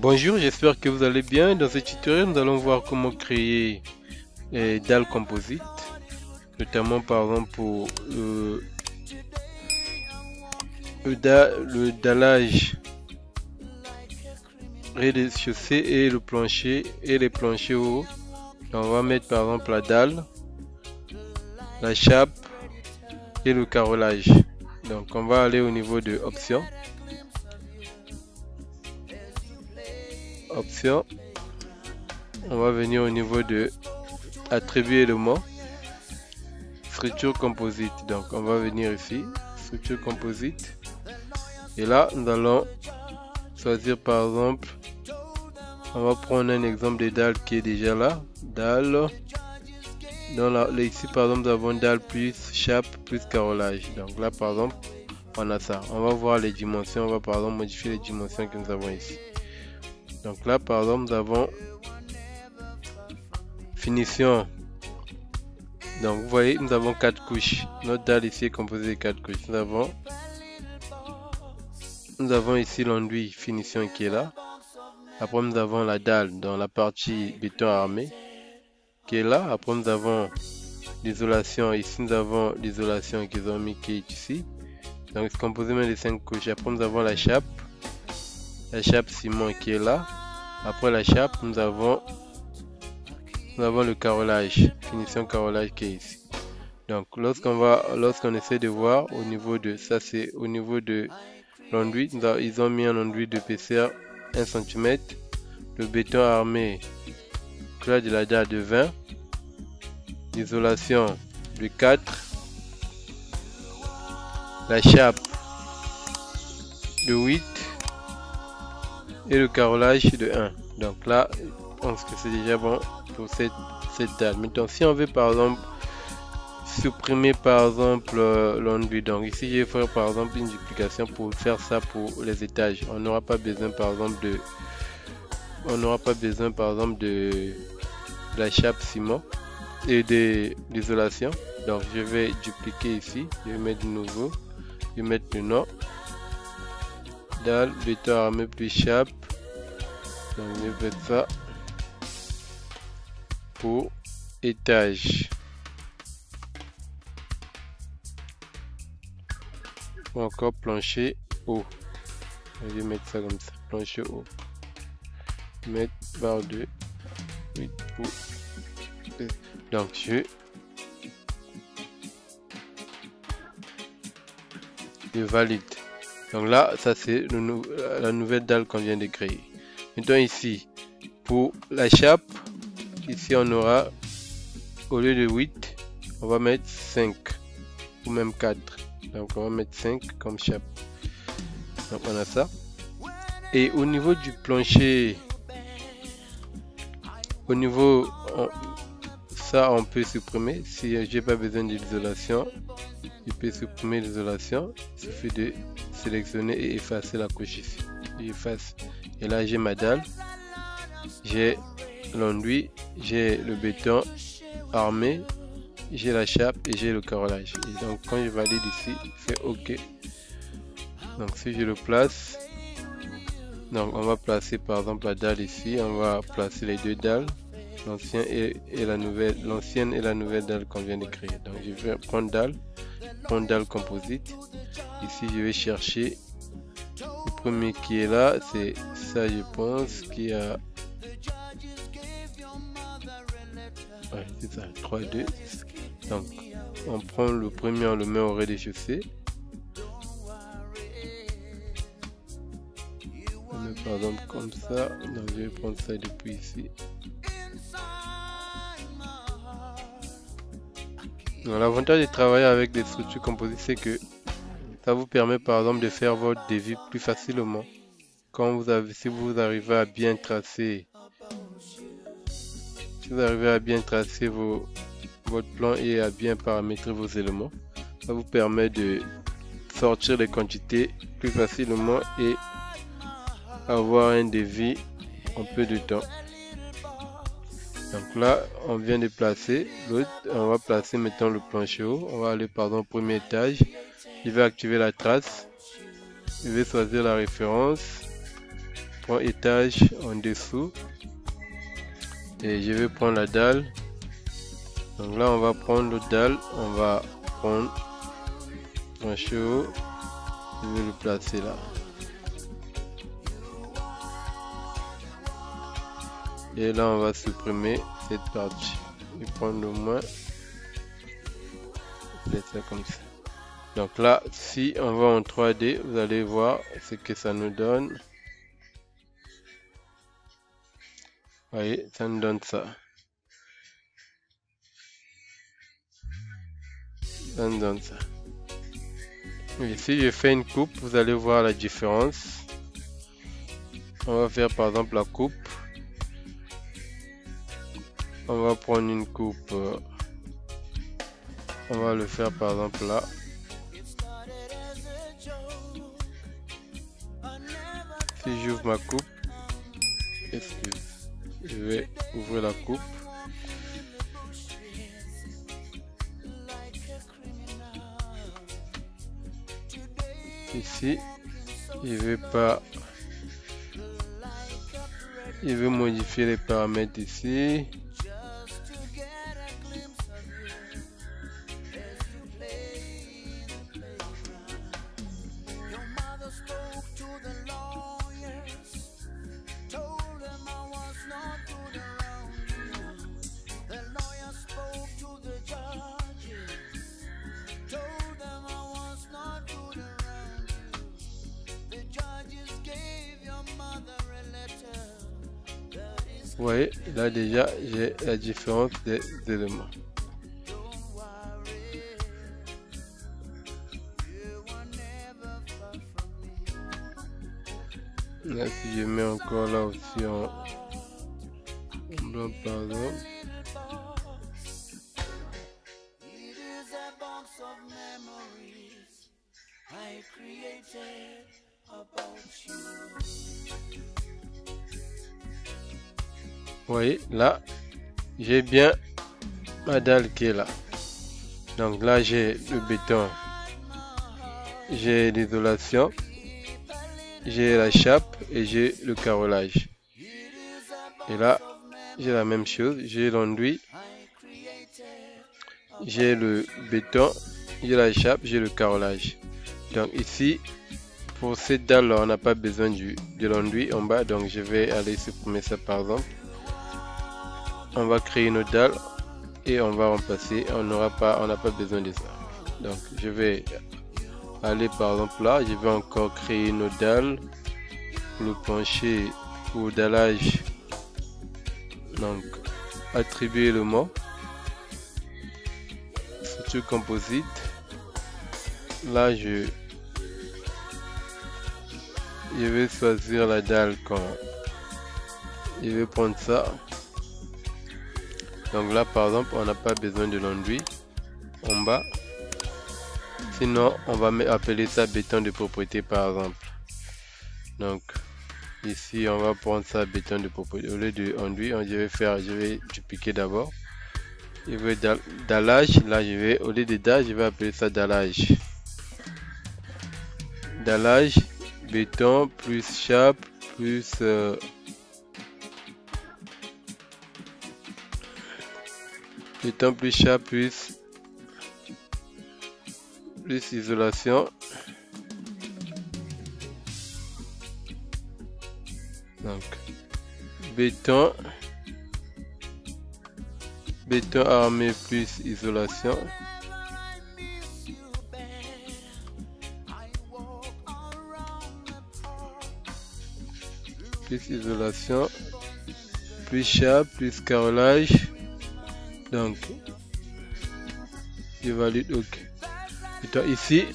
Bonjour, j'espère que vous allez bien. Dans ce tutoriel, nous allons voir comment créer des dalles composites, notamment par exemple pour le dallage rez-de-chaussée et le plancher et les planchers hauts. On va mettre par exemple la dalle, la chape et le carrelage. Donc on va aller au niveau de options. Options. On va venir au niveau de attribuer éléments, structure composite. Donc on va venir ici, structure composite. Et là nous allons choisir par exemple, on va prendre un exemple de dalle qui est déjà là. Dalle. Ici par exemple nous avons dalle plus chape plus carrelage. Donc là par exemple on a ça. On va voir les dimensions. On va par exemple modifier les dimensions que nous avons ici. Donc là par exemple nous avons finition. Donc vous voyez nous avons 4 couches. Notre dalle ici est composée de 4 couches. Nous avons ici l'enduit finition qui est là. Après nous avons la dalle dans la partie béton armé qui est là. Après nous avons l'isolation. Ici nous avons l'isolation qu'ils ont mis qui est ici. Donc c'est composé même de 5 couches. Après nous avons la chape ciment qui est là. Après la chape nous avons le carrelage, finition carrelage qui est ici. Donc lorsqu'on essaie de voir au niveau de ça, c'est au niveau de l'enduit. Ils ont mis un enduit d'épaisseur 1 cm, le béton armé clair de la dalle de 20, l'isolation de 4, la chape de 8 et le carrelage de 1. Donc là je pense que c'est déjà bon pour cette dalle. Maintenant si on veut par exemple supprimer par exemple l'enduit, donc ici je vais faire par exemple une duplication pour faire ça pour les étages. On n'aura pas besoin par exemple de la chape ciment et de l'isolation. Donc je vais dupliquer ici, je vais mettre de nouveau, je vais mettre le nom, dalle béton armé plus chape. Donc je vais faire ça pour étage. Ou encore plancher haut. Je vais mettre ça comme ça, plancher haut. Mettre barre de 8 pour 2. Donc je valide. Donc là ça c'est la nouvelle dalle qu'on vient de créer. Maintenant ici pour la chape, ici on aura au lieu de 8 on va mettre 5 ou même 4. Donc on va mettre 5 comme chape. Donc on a ça. Et au niveau du plancher, ça on peut supprimer. Si j'ai pas besoin de l'isolation, je peux supprimer l'isolation. Il suffit de sélectionner et effacer la couche ici. J'efface. Et là j'ai ma dalle, j'ai l'enduit, j'ai le béton armé, j'ai la chape et j'ai le carrelage. Et donc quand je valide ici, c'est OK. Donc si je le place, donc on va placer par exemple la dalle ici, on va placer les deux dalles, l'ancienne et la nouvelle dalle qu'on vient de créer. Donc je vais prendre dalle composite. Ici je vais chercher le premier qui est là, c'est ça je pense, qui a c'est ça, 3, 2. Donc on prend le premier, on le met au rez-de-chaussée. On met par exemple comme ça. Donc je vais prendre ça depuis ici. L'avantage de travailler avec des structures composites, c'est que ça vous permet par exemple de faire votre devis plus facilement. Si vous arrivez à bien tracer, votre plan et à bien paramétrer vos éléments, ça vous permet de sortir les quantités plus facilement et avoir un devis en peu de temps. Donc là on vient de placer l'autre, on va placer maintenant le plancher haut. On va aller par exemple au premier étage, je vais activer la trace, je vais choisir la référence prends étage en dessous et je vais prendre la dalle. Donc là on va prendre le dalle, on va prendre un cheveu, je vais le placer là. Et là on va supprimer cette partie et prendre le moins, laisser ça comme ça. Donc là si on va en 3D, vous allez voir ce que ça nous donne. Vous voyez, ça nous donne ça. Ça nous donne ça. Et si je fais une coupe, vous allez voir la différence. On va faire par exemple la coupe. On va prendre une coupe. On va le faire par exemple là. Si j'ouvre ma coupe, je vais ouvrir la coupe. Ici, je vais modifier les paramètres ici. Vous voyez, là déjà j'ai la différence des éléments. Là si je mets encore là aussi en blanc par exemple. Vous voyez, là, j'ai bien ma dalle qui est là. Donc là, j'ai le béton, j'ai l'isolation, j'ai la chape et j'ai le carrelage. Et là, j'ai la même chose, j'ai l'enduit, j'ai le béton, j'ai la chape, j'ai le carrelage. Donc ici, pour cette dalle, on n'a pas besoin de l'enduit en bas, donc je vais aller supprimer ça par exemple. On va créer une dalle et on va remplacer, on n'a pas besoin de ça. Donc je vais aller par exemple là, je vais encore créer une dalle pour le plancher, pour dallage. Donc attribuer le mot structure composite. Là je vais choisir la dalle quand je vais prendre ça. Donc là par exemple on n'a pas besoin de l'enduit en bas, sinon on va appeler ça béton de propriété par exemple. Donc ici on va prendre ça béton de propriété au lieu de enduit. Je vais dupliquer d'abord, je vais dallage. Là je vais, au lieu de dalle, je vais appeler ça dallage. Dallage béton plus chape plus béton plus chape plus isolation. Donc béton armé plus isolation. Plus isolation plus chape plus carrelage. Donc je valide OK. Et toi, ici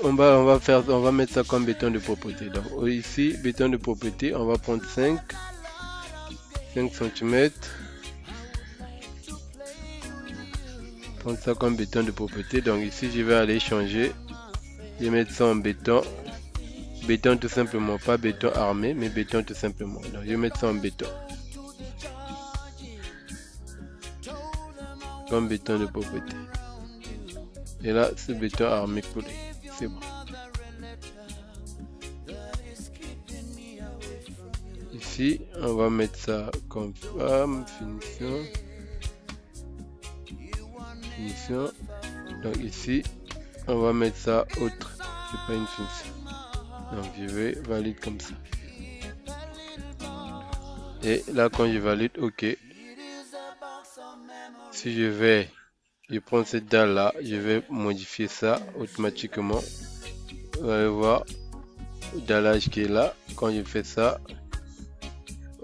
on va mettre ça comme béton de propriété. Donc ici béton de propriété, on va prendre 5 cm, prendre ça comme béton de propriété. Donc ici je vais aller changer, je vais mettre ça en béton tout simplement, pas béton armé mais béton tout simplement. Donc je vais mettre ça en béton comme béton de propriété. Et là c'est béton armé collé, c'est bon. ici on va mettre ça comme femme, finition. Donc ici on va mettre ça autre, c'est pas une finition. Donc je vais valide comme ça. Et là quand je valide OK, si je prends cette dalle là, je vais modifier ça automatiquement. Vous allez voir le dallage qui est là. Quand je fais ça,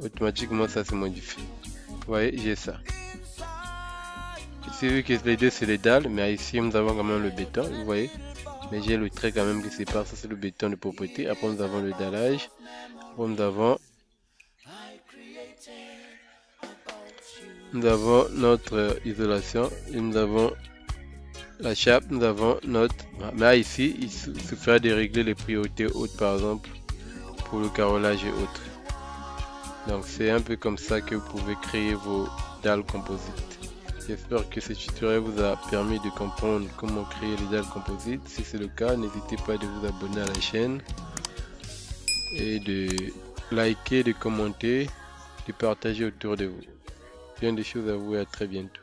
automatiquement ça se modifie. Vous voyez, j'ai ça. Ici vu que les deux c'est les dalles, mais ici nous avons quand même le béton, vous voyez. Mais j'ai le trait quand même qui sépare, ça c'est le béton de propreté. Après nous avons le dallage. Après nous avons notre isolation. Et nous avons la chape, nous avons notre... Mais ici, il suffira de régler les priorités hautes par exemple pour le carrelage et autres. Donc c'est un peu comme ça que vous pouvez créer vos dalles composites. J'espère que ce tutoriel vous a permis de comprendre comment créer les dalles composites. Si c'est le cas, n'hésitez pas de vous abonner à la chaîne et de liker, de commenter, de partager autour de vous. Bien des choses à vous et à très bientôt.